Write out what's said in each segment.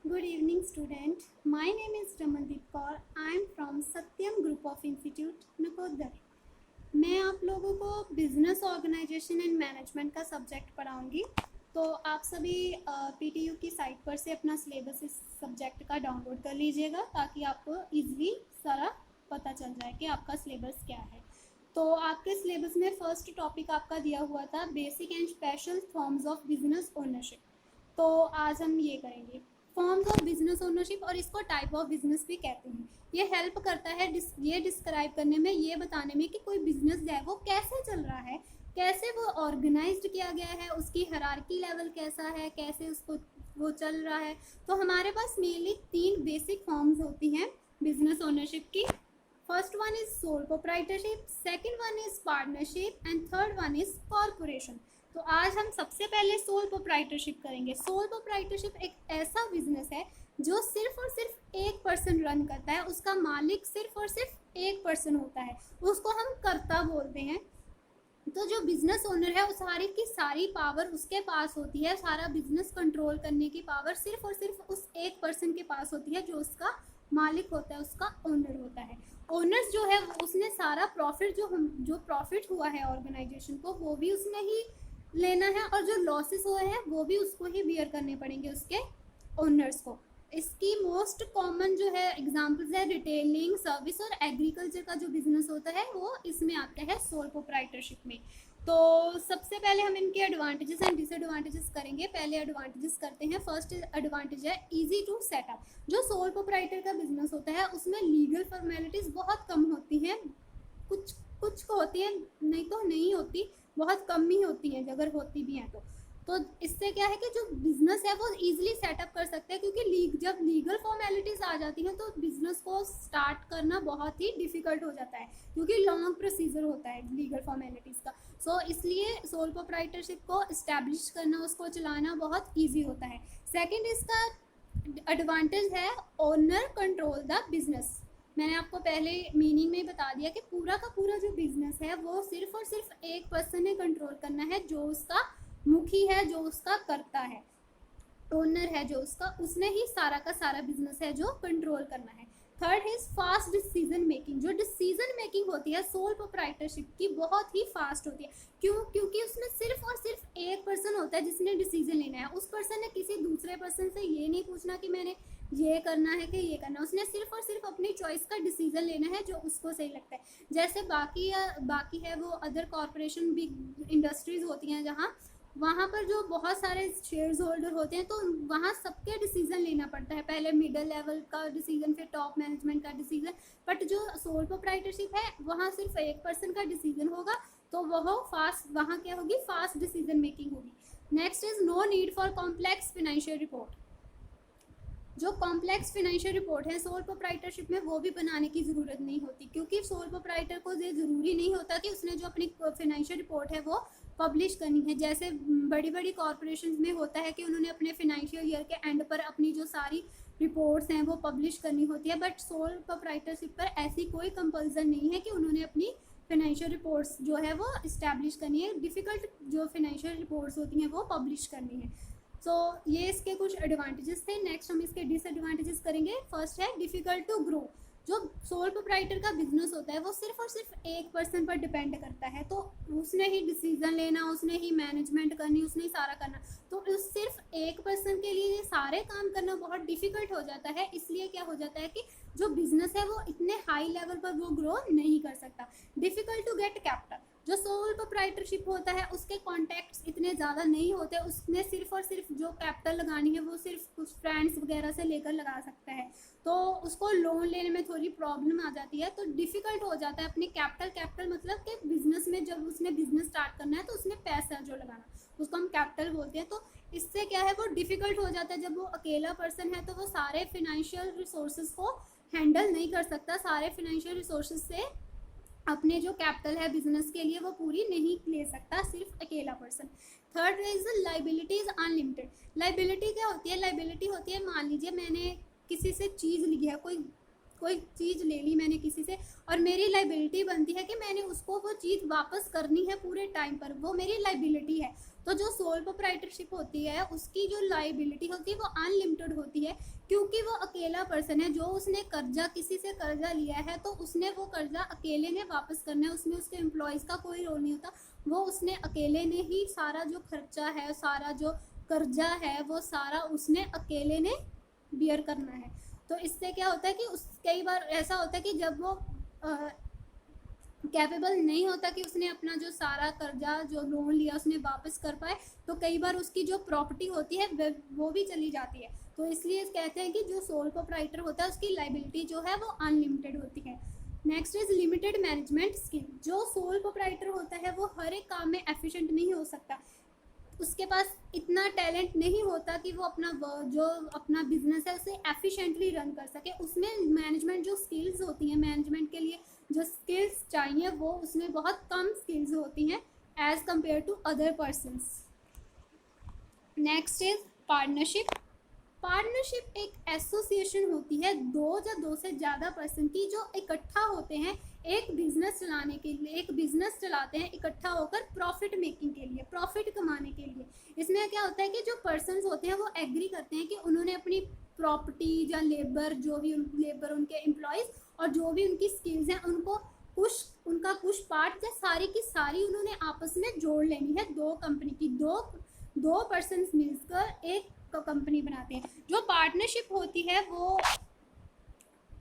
Good evening, student. My name is Ramandeep Kaur. I am from Satyam Group of Institute, Nakodar. मैं आप लोगों को business organisation and management का subject पढ़ाऊंगी। तो आप सभी पीटीयू की साइट पर से अपना सिलेबस इस सब्जेक्ट का डाउनलोड कर लीजिएगा ताकि आपको इजीली सारा पता चल जाए कि आपका सिलेबस क्या है। तो आपके सिलेबस में फर्स्ट टॉपिक आपका दिया हुआ था basic and special forms of business ownership. तो आज हम ये करेंगे फॉर्म्स ऑफ बिजनेस ओनरशिप, और इसको टाइप ऑफ बिजनेस भी कहते हैं। ये हेल्प करता है ये डिस्क्राइब करने में, ये बताने में कि कोई बिजनेस जो है वो कैसे चल रहा है, कैसे वो ऑर्गेनाइज्ड किया गया है, उसकी हायरार्की लेवल कैसा है, कैसे उसको वो चल रहा है। तो हमारे पास मेनली 3 बेसिक फॉर्म्स होती हैं बिजनेस ओनरशिप की। First one is sole proprietorship, second one is partnership and third one is corporation. तो आज हम सबसे पहले सोल प्रोप्राइटरशिप करेंगे। सोल प्रोप्राइटरशिप एक ऐसा बिजनेस है जो सिर्फ और सिर्फ एक पर्सन रन करता है, उसका मालिक सिर्फ और सिर्फ एक पर्सन होता है, उसको हम कर्ता बोलते हैं। तो जो बिजनेस ओनर है उस सारी की सारी पावर उसके पास होती है, सारा बिजनेस कंट्रोल करने की पावर सिर्फ और सिर्फ उस एक पर्सन के पास होती है जो उसका मालिक होता है, उसका ओनर होता है। ओनर्स जो है उसने सारा प्रॉफिट जो प्रॉफिट हुआ है ऑर्गेनाइजेशन को वो भी उसने ही लेना है, और जो लॉसेस हुए हैं वो भी उसको ही बियर करने पड़ेंगे, उसके ओनर्स को। इसकी मोस्ट कॉमन जो है एग्जांपल्स है रिटेलिंग, सर्विस और एग्रीकल्चर का जो बिजनेस होता है वो इसमें आता है सोल प्रोप्राइटरशिप में। तो सबसे पहले हम इनके एडवांटेजेस एंड डिसएडवांटेजेस करेंगे। पहले एडवांटेजेस करते हैं। फर्स्ट एडवांटेज है इजी टू सेटअप। जो सोल प्रोप्राइटर का बिजनेस होता है उसमें लीगल फॉर्मेलिटीज बहुत कम होती हैं, कुछ कुछ को होती है, नहीं तो नहीं होती, बहुत कम ही होती हैं, अगर होती भी हैं तो इससे क्या है कि जो बिजनेस है वो इजीली सेटअप कर सकते हैं, क्योंकि जब लीगल फॉर्मेलिटीज आ जाती हैं तो बिजनेस को स्टार्ट करना बहुत ही डिफिकल्ट हो जाता है, क्योंकि लॉन्ग प्रोसीजर होता है लीगल फॉर्मेलिटीज का। सो इसलिए सोल प्रोप्राइटरशिप को इस्टेब्लिश करना, उसको चलाना बहुत ईजी होता है। सेकेंड इसका एडवांटेज है ओनर कंट्रोल द बिजनेस। मैंने आपको पहले मीनिंग में बता दिया कि पूरा का पूरा जो बिजनेस है वो सिर्फ और सिर्फ एक पर्सन ने कंट्रोल करना है, जो उसका मुखी है, जो उसका करता है, ओनर है जो उसका, उसने ही सारा का सारा बिजनेस है जो कंट्रोल करना है। Third is fast decision making. जो डिसीजन मेकिंग होती है सोल प्रोप्राइटरशिप की बहुत ही फास्ट होती है। क्योंकि उसमें सिर्फ और सिर्फ एक पर्सन होता है जिसने डिसीजन लेना है। उस पर्सन ने किसी दूसरे पर्सन से ये नहीं पूछना कि मैंने ये करना है कि ये करना है, उसने सिर्फ और सिर्फ अपनी चॉइस का डिसीजन लेना है जो उसको सही लगता है। जैसे बाकी है वो अदर कॉरपोरेशन, बिग इंडस्ट्रीज होती हैं जहाँ वहाँ पर जो बहुत सारे शेयर होल्डर होते हैं, तो वहाँ सबके डिसीजन लेना पड़ता है, पहले मिडिल लेवल का डिसीजन, फिर टॉप मैनेजमेंट का डिसीजन। बट जो सोल प्रोप्राइटरशिप है वहाँ सिर्फ एक पर्सन का डिसीजन होगा, तो वहाँ क्या होगी, फास्ट डिसीजन मेकिंग होगी। Next is no need for complex financial report. जो कॉम्प्लेक्स फाइनेंशियल रिपोर्ट है सोल प्रोप्राइटरशिप में वो भी बनाने की ज़रूरत नहीं होती, क्योंकि सोल प्रोप्राइटर को ये ज़रूरी नहीं होता कि उसने जो अपनी फाइनेंशियल रिपोर्ट है वो पब्लिश करनी है। जैसे बड़ी बड़ी कॉरपोरेशन में होता है कि उन्होंने अपने फाइनेंशियल ईयर के एंड पर अपनी जो सारी रिपोर्ट्स हैं वो पब्लिश करनी होती है, बट सोल प्रोप्राइटरशिप पर ऐसी कोई कंपल्सन नहीं है कि उन्होंने अपनी फाइनेंशियल रिपोर्ट्स जो है वो इस्टेब्लिश करनी है, डिफ़िकल्ट जो फाइनेंशियल रिपोर्ट्स होती हैं वो पब्लिश करनी है। सो ये इसके कुछ एडवांटेजेस थे। नेक्स्ट हम इसके डिसएडवांटेजेस करेंगे। फर्स्ट है डिफ़िकल्ट टू ग्रो। जो सोल प्रोप्राइटर का बिजनेस होता है वो सिर्फ और सिर्फ एक पर्सन पर डिपेंड करता है, तो उसने ही डिसीजन लेना, उसने ही मैनेजमेंट करनी, उसने ही सारा करना। तो उस सिर्फ एक पर्सन के लिए ये सारे काम करना बहुत डिफिकल्ट हो जाता है। इसलिए क्या हो जाता है कि जो बिजनेस है वो इतने हाई लेवल पर वो ग्रो नहीं कर सकता। Difficult to get capital. जो सोल प्रोप्राइटरशिप होता है उसके कॉन्टैक्ट्स इतने ज़्यादा नहीं होते, उसने सिर्फ और सिर्फ जो कैपिटल लगानी है वो सिर्फ कुछ फ्रेंड्स वगैरह से लेकर लगा सकता है, तो उसको लोन लेने में थोड़ी प्रॉब्लम आ जाती है, तो डिफ़िकल्ट हो जाता है अपने कैपिटल मतलब कि बिजनेस में जब उसने बिजनेस स्टार्ट करना है तो उसने पैसा जो लगाना उसको हम कैपिटल बोलते हैं। तो इससे क्या है वो डिफ़िकल्ट हो जाता है। जब वो अकेला पर्सन है तो वो सारे फिनेंशियल रिसोर्सेज को हैंडल नहीं कर सकता, सारे फिनेंशियल रिसोर्सेज से अपने जो कैपिटल है बिजनेस के लिए वो पूरी नहीं ले सकता सिर्फ अकेला person. Third is liabilities unlimited. Liability क्या होती है? लाइबिलिटी होती है, मान लीजिए मैंने किसी से चीज़ ली है, कोई चीज़ ले ली मैंने किसी से, और मेरी लाइबिलिटी बनती है कि मैंने उसको वो चीज़ वापस करनी है पूरे टाइम पर, वो मेरी लाइबिलिटी है। तो जो सोल प्रोप्राइटरशिप होती है उसकी जो लाइबिलिटी होती है वो अनलिमिटेड होती है, क्योंकि वो अकेला पर्सन है। जो उसने कर्जा किसी से कर्जा लिया है तो उसने वो कर्जा अकेले ने वापस करना है, उसमें उसके एम्प्लॉयज़ का कोई रोल नहीं होता। वो उसने अकेले ने ही सारा जो खर्चा है, सारा जो कर्जा है, वो सारा उसने अकेले ने बियर करना है। तो इससे क्या होता है कि कई बार ऐसा होता है कि जब वो कैपेबल नहीं होता कि उसने अपना जो सारा कर्जा, जो लोन लिया, उसने वापस कर पाए, तो कई बार उसकी जो प्रॉपर्टी होती है वो भी चली जाती है। तो इसलिए कहते हैं कि जो सोल प्रोप्राइटर होता है उसकी लाइबिलिटी जो है वो अनलिमिटेड होती है। Next is limited management skill. जो सोल प्रोप्राइटर होता है वो हर एक काम में एफिशिएंट नहीं हो सकता, उसके पास इतना टैलेंट नहीं होता कि वो जो अपना बिजनेस है उसे एफिशिएंटली रन कर सके। उसमें मैनेजमेंट जो स्किल्स होती हैं, मैनेजमेंट के लिए जो स्किल्स चाहिए वो उसमें बहुत कम स्किल्स होती हैं as compare to other persons. Next is partnership. Partnership एक एसोसिएशन होती है दो या दो से ज़्यादा पर्सन की, जो इकट्ठा होते हैं एक बिजनेस चलाने के लिए। एक बिजनेस चलाते हैं इकट्ठा होकर प्रॉफिट मेकिंग के लिए, प्रॉफिट कमाने के लिए। इसमें क्या होता है कि जो पर्सन्स होते हैं वो एग्री करते हैं कि उन्होंने अपनी प्रॉपर्टी या लेबर, जो भी लेबर उनके एम्प्लॉयज़ और जो भी उनकी स्किल्स हैं, उनका कुछ पार्ट या सारी की सारी उन्होंने आपस में जोड़ लेनी है। दो कंपनी की दो पर्सन्स मिलकर एक कंपनी बनाते हैं। जो पार्टनरशिप होती है वो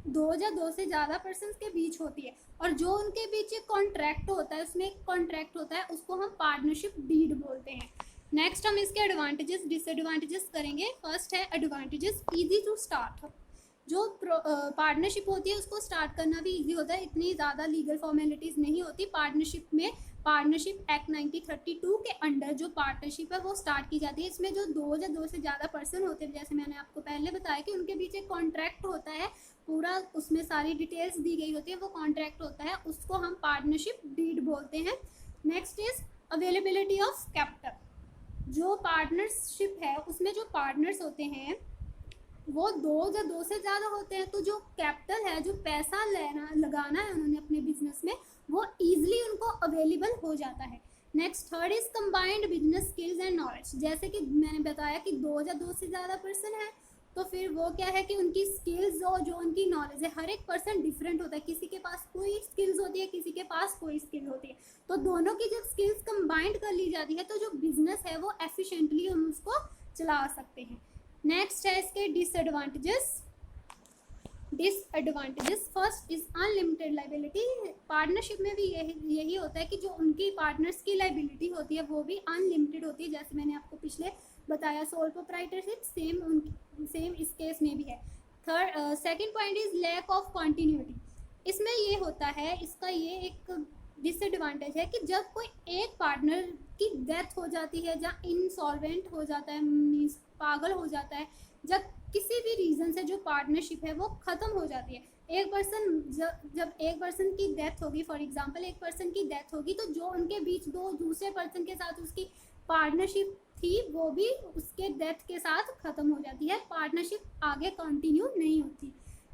दो या दो से ज़्यादा पर्सन्स के बीच होती है, और जो उनके बीच एक कॉन्ट्रैक्ट होता है, उसमें एक कॉन्ट्रैक्ट होता है, उसको हम पार्टनरशिप डीड बोलते हैं। नेक्स्ट हम इसके एडवांटेजेस डिसएडवांटेजेस करेंगे। फर्स्ट है एडवांटेजेस, इजी टू स्टार्ट। जो पार्टनरशिप होती है उसको स्टार्ट करना भी इजी होता है, इतनी ज़्यादा लीगल फॉर्मेलिटीज़ नहीं होती पार्टनरशिप में। पार्टनरशिप एक्ट 1932 के अंडर जो पार्टनरशिप है वो स्टार्ट की जाती है। इसमें जो दो या दो से ज़्यादा पर्सन होते हैं, जैसे मैंने आपको पहले बताया कि उनके बीच एक कॉन्ट्रैक्ट होता है, पूरा उसमें सारी डिटेल्स दी गई होती है, वो कॉन्ट्रैक्ट होता है, उसको हम पार्टनरशिप डीड बोलते हैं। Next is availability of capital. जो पार्टनरशिप है उसमें जो पार्टनर्स होते हैं वो दो या दो से ज़्यादा होते हैं, तो जो कैपिटल है, जो पैसा लगाना है उन्होंने अपने बिजनेस में, वो ईजिली उनको अवेलेबल हो जाता है। Next third is combined business skills and knowledge. जैसे कि मैंने बताया कि दो या दो से ज़्यादा पर्सन है, तो फिर वो क्या है कि उनकी स्किल्स और जो उनकी नॉलेज है, हर एक पर्सन डिफरेंट होता है। किसी के पास कोई स्किल्स होती है, किसी के पास कोई स्किल होती है, तो दोनों की जब स्किल्स कंबाइंड कर ली जाती है तो जो बिजनेस है वो एफिशिएंटली हम उसको चला सकते हैं। नेक्स्ट है इसके disadvantages. First is unlimited liability. Partnership में भी यही होता है कि जो उनकी पार्टनर्स की लाइबिलिटी होती है वो भी अनलिमिटेड होती है, जैसे मैंने आपको पिछले बताया सोल प्रोप्राइटरशिप, सेम इस केस में भी है। Second point is lack of continuity. इसमें ये होता है, इसका ये एक डिसएडवांटेज है कि जब कोई एक पार्टनर की डेथ हो जाती है या इंसॉल्वेंट हो जाता है, मीन्स पागल हो जाता है, जब किसी भी रीज़न से जो पार्टनरशिप है वो ख़त्म हो जाती है। एक पर्सन जब एक पर्सन की डेथ होगी, फॉर एग्जांपल एक पर्सन की डेथ होगी, तो जो उनके बीच दो दूसरे पर्सन के साथ उसकी पार्टनरशिप थी वो भी उसके डेथ के साथ ख़त्म हो जाती है, पार्टनरशिप आगे कंटिन्यू नहीं होती।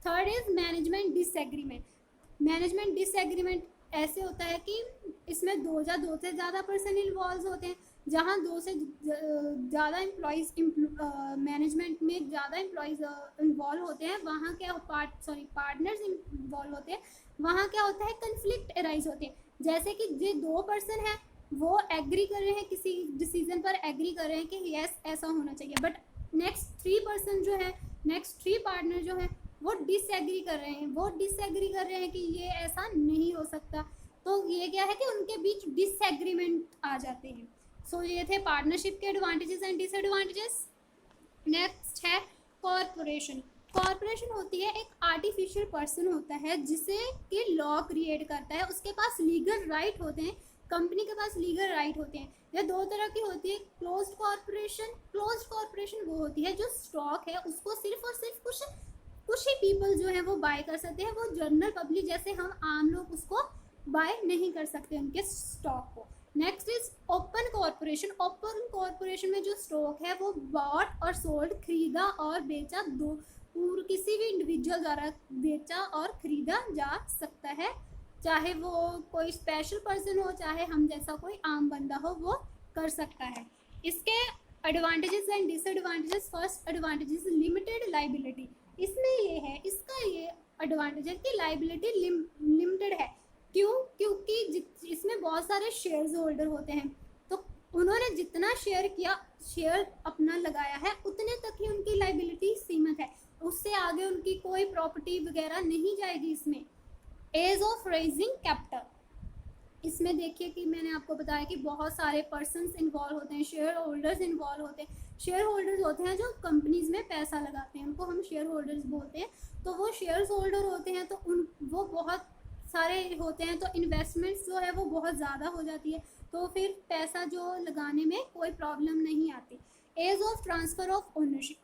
Third is management disagreement. Management disagreement ऐसे होता है कि इसमें दो से ज़्यादा पर्सन इन्वॉल्व होते हैं। जहाँ दो से ज़्यादा एम्प्लॉयज़ मैनेजमेंट में ज़्यादा एम्प्लॉयज़ इन्वॉल्व होते हैं, वहाँ क्या पार्टनर्स इन्वॉल्व होते हैं, वहाँ क्या होता है, कन्फ्लिक्ट अराइज होते हैं। जैसे कि जो दो पर्सन हैं वो एग्री कर रहे हैं, किसी डिसीजन पर एग्री कर रहे हैं कि यस ऐसा होना चाहिए, बट नेक्स्ट थ्री पार्टनर जो हैं वो डिसएग्री कर रहे हैं कि ये ऐसा नहीं हो सकता। तो ये क्या है कि उनके बीच डिसएग्रीमेंट आ जाते हैं। सो ये थे पार्टनरशिप के एडवांटेजेस एंड डिसएडवांटेजेस। नेक्स्ट है कॉरपोरेशन। कॉरपोरेशन होती है एक आर्टिफिशियल पर्सन होता है जिसे कि लॉ क्रिएट करता है, उसके पास लीगल राइट होते हैं, कंपनी के पास लीगल राइट होते हैं। यह दो तरह की होती है, क्लोज्ड कॉरपोरेशन वो होती है जो स्टॉक है उसको सिर्फ और सिर्फ कुछ ही पीपल जो है वो बाय कर सकते हैं, वो जनरल पब्लिक जैसे हम आम लोग उसको बाय नहीं कर सकते उनके स्टॉक को। Next is open corporation. Open corporation में जो स्टॉक है वो बॉट और सोल्ड, खरीदा और बेचा, किसी भी इंडिविजुअल द्वारा बेचा और खरीदा जा सकता है, चाहे वो कोई स्पेशल पर्सन हो चाहे हम जैसा कोई आम बंदा हो, वो कर सकता है। इसके advantages and disadvantages. First advantages limited liability, इसमें ये है, इसका ये एडवांटेज है कि लाइबिलिटी लिमिटेड है। क्यों? क्योंकि इसमें बहुत सारे शेयर होल्डर होते हैं, तो उन्होंने जितना शेयर अपना लगाया है उतने तक ही उनकी लाइबिलिटी सीमित है, उससे आगे उनकी कोई प्रॉपर्टी वगैरह नहीं जाएगी इसमें। एज ऑफ रेजिंग कैपिटल, इसमें देखिए कि मैंने आपको बताया कि बहुत सारे पर्सन्स इन्वॉल्व होते हैं, शेयर होल्डर्स इन्वॉल्व होते हैं। शेयर होल्डर्स होते हैं जो कंपनीज में पैसा लगाते हैं, उनको हम शेयर होल्डर्स बोलते हैं। तो वो शेयर होल्डर होते हैं तो वो बहुत सारे होते हैं, तो इन्वेस्टमेंट्स जो है वो बहुत ज़्यादा हो जाती है, तो फिर पैसा जो लगाने में कोई प्रॉब्लम नहीं आती। Ease of transfer of ownership,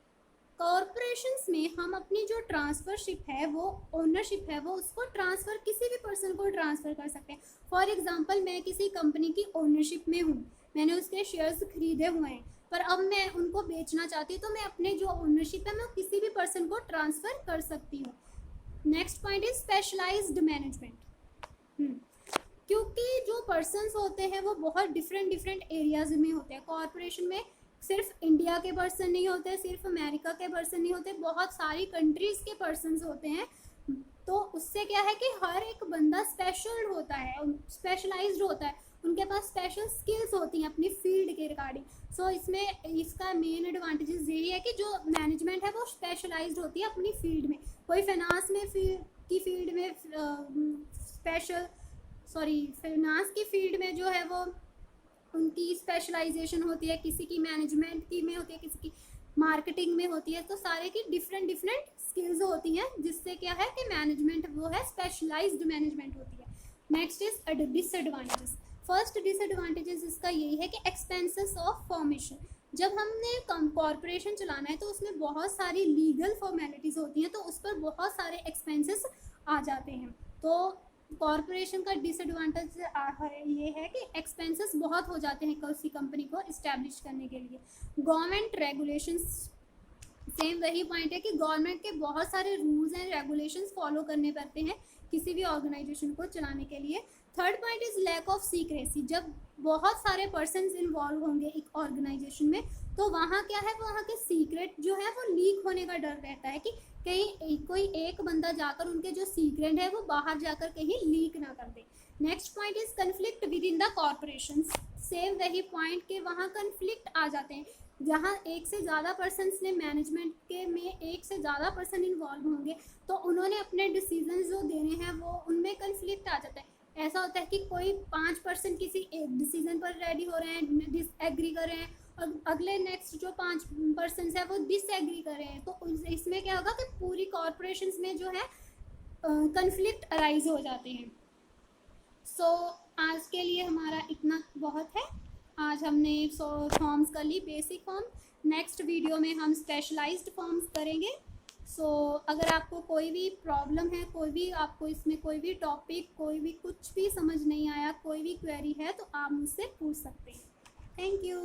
corporations में हम अपनी जो ट्रांसफरशिप है, वो ओनरशिप है, वो उसको ट्रांसफ़र किसी भी पर्सन को ट्रांसफ़र कर सकते हैं। फॉर एग्जांपल, मैं किसी कंपनी की ओनरशिप में हूँ, मैंने उसके शेयर्स खरीदे हुए हैं, पर अब मैं उनको बेचना चाहती हूँ, तो मैं अपने जो ओनरशिप है मैं किसी भी पर्सन को ट्रांसफ़र कर सकती हूँ। Next point is specialised management. क्योंकि जो पर्सन्स होते हैं वो बहुत डिफरेंट एरियाज में होते हैं। कॉरपोरेशन में सिर्फ इंडिया के पर्सन नहीं होते, सिर्फ अमेरिका के पर्सन नहीं होते, बहुत सारी कंट्रीज़ के पर्सन्स होते हैं। तो उससे क्या है कि हर एक बंदा स्पेशल होता है, स्पेशलाइज्ड होता है, उनके पास स्पेशल स्किल्स होती हैं अपनी फील्ड के रिगार्डिंग। सो इसमें इसका मेन एडवांटेजेस यही है कि जो मैनेजमेंट है वो स्पेशलाइज्ड होती है अपनी फील्ड में। कोई फाइनेंस में की फील्ड में फाइनेंस की फील्ड में जो है वो उनकी स्पेशलाइजेशन होती है, किसी की मैनेजमेंट की में होती है, किसी की मार्केटिंग में होती है। तो सारे की डिफरेंट स्किल्स होती हैं, जिससे क्या है कि मैनेजमेंट वो है स्पेशलाइज्ड मैनेजमेंट होती है। Next is disadvantages. First disadvantages इसका यही है कि एक्सपेंसेस ऑफ फॉर्मेशन, जब हमने कॉरपोरेशन चलाना है तो उसमें बहुत सारी लीगल फॉर्मेलिटीज़ होती हैं, तो उस पर बहुत सारे एक्सपेंसेस आ जाते हैं। तो कॉरपोरेशन का डिसएडवांटेज ये है कि एक्सपेंसेस बहुत हो जाते हैं किसी कंपनी को इस्टेब्लिश करने के लिए। गवर्नमेंट रेगुलेशंस, सेम वही पॉइंट है कि गवर्नमेंट के बहुत सारे रूल्स एंड रेगुलेशंस फॉलो करने पड़ते हैं किसी भी ऑर्गेनाइजेशन को चलाने के लिए। Third point is lack of secrecy, जब बहुत सारे पर्सन्स इन्वॉल्व होंगे एक ऑर्गेनाइजेशन में, तो वहाँ क्या है, वहाँ के सीक्रेट जो है वो लीक होने का डर रहता है कि कहीं कोई एक बंदा जाकर उनके जो सीक्रेट है वो बाहर जाकर कहीं लीक ना कर दे। Next point is conflict within the corporation. Same वही पॉइंट के वहाँ कन्फ्लिक्ट आ जाते हैं, जहाँ एक से ज़्यादा पर्सन्स ने मैनेजमेंट के में एक से ज़्यादा पर्सन इन्वॉल्व होंगे, तो उन्होंने अपने डिसीजन जो देने हैं वो उनमें कन्फ्लिक्ट आ जाता है। ऐसा होता है कि कोई 5% किसी एक डिसीजन पर रेडी हो रहे हैं, डिसएग्री कर रहे हैं, और अगले नेक्स्ट जो 5% है वो डिसएग्री कर रहे हैं, तो इसमें क्या होगा कि पूरी कॉरपोरेशंस में जो है कन्फ्लिक्ट अराइज हो जाते हैं। सो आज के लिए हमारा इतना बहुत है। आज हमने फॉर्म्स कर ली, बेसिक फॉर्म। नेक्स्ट वीडियो में हम स्पेशलाइज्ड फॉर्म्स करेंगे। अगर आपको कोई भी प्रॉब्लम है, कोई भी आपको इसमें कोई भी टॉपिक, कोई भी कुछ भी समझ नहीं आया, कोई भी क्वेरी है, तो आप मुझसे पूछ सकते हैं। Thank you.